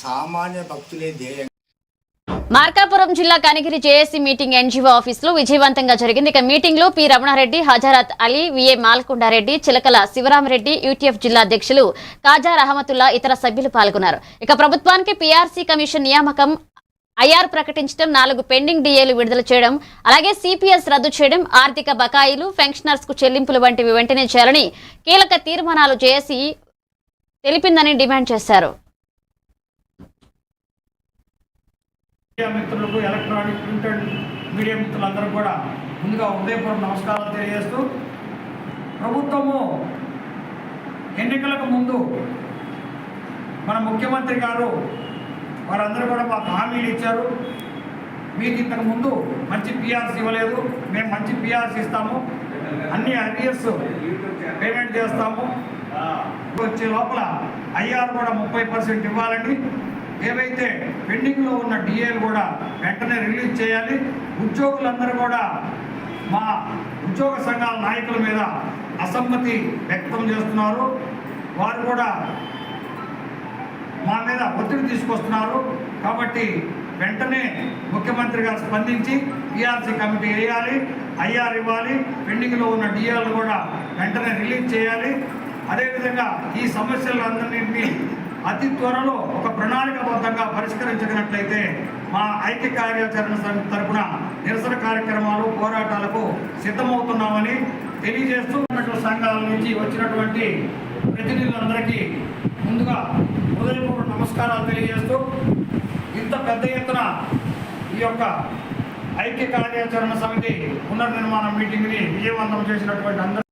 సామాన్య భక్తులే ధ్యేయం. మార్కాపురం జిల్లా కనిగిరి జేఏసీ మీటింగ్ ఎన్జీఓ ఆఫీసులో విజయవంతంగా జరిగింది. ఇక మీటింగ్ లో పి రమణారెడ్డి, హజరత్ అలీ, విఏ మాల్కొండారెడ్డి, చిలకల శివరామరెడ్డి, యూటీఎఫ్ జిల్లా అధ్యక్షులు కాజా రహమతుల్లా ఇతర సభ్యులు పాల్గొన్నారు. ఇక ప్రభుత్వానికి పీఆర్సీ కమిషన్ నియామకం, ఐఆర్ ప్రకటించడం, 4 పెండింగ్ డిఏలు విడుదల చేయడం, అలాగే సిపిఎస్ రద్దు చేయడం, ఆర్థిక బకాయిలు, పెన్షనర్స్ కు చెల్లింపులు వంటివి వెంటనే చేయాలని కీలక తీర్మానాలు జేఏసీ తెలిపిందని డిమాండ్ చేశారు. మిత్రులకు, ఎలక్ట్రానిక్ ప్రింట్ అండ్ మీడియా మిత్రులందరూ కూడా ముందుగా ఉదయపూర్వక నమస్కారాలు తెలియజేస్తూ, ప్రభుత్వము ఎన్నికలకు ముందు మన ముఖ్యమంత్రి గారు వారందరూ కూడా మాకు హామీలు ఇచ్చారు. మీకు ఇంతకు ముందు మంచి పిఆర్సీ ఇవ్వలేదు, మేము మంచి పిఆర్సీ ఇస్తాము, అన్ని అరియర్స్ పేమెంట్ చేస్తాము, వచ్చే లోపల ఐఆర్ కూడా 30% ఇవ్వాలని, ఏవైతే పెండింగ్లో ఉన్న డిఏలు కూడా వెంటనే రిలీజ్ చేయాలి. ఉద్యోగులందరూ కూడా మా ఉద్యోగ సంఘాల నాయకుల మీద అసమ్మతి వ్యక్తం చేస్తున్నారు. వారు కూడా మా మీద ఒత్తిడి తీసుకొస్తున్నారు. కాబట్టి వెంటనే ముఖ్యమంత్రి గారు స్పందించి పీఆర్సీ కమిటీ వేయాలి, ఐఆర్ ఇవ్వాలి, పెండింగ్లో ఉన్న డిఏలు కూడా వెంటనే రిలీజ్ చేయాలి. అదేవిధంగా ఈ సమస్యలందరినీ అతి త్వరలో ఒక ప్రణాళికాబద్ధంగా పరిష్కరించగలిగినట్లయితే మా ఐక్య కార్యాచరణ సమితి తరఫున నిరసన కార్యక్రమాలు, పోరాటాలకు సిద్ధమవుతున్నామని తెలియజేస్తూ, సంఘాల నుంచి వచ్చినటువంటి ప్రతినిధులందరికీ ముందుగా హృదయపూర్వక నమస్కారాలు తెలియజేస్తూ, ఇంత పెద్ద ఎత్తున ఈ యొక్క ఐక్య కార్యాచరణ సమితి పునర్నిర్మాణ మీటింగ్ని విజయవంతం చేసినటువంటి అందరూ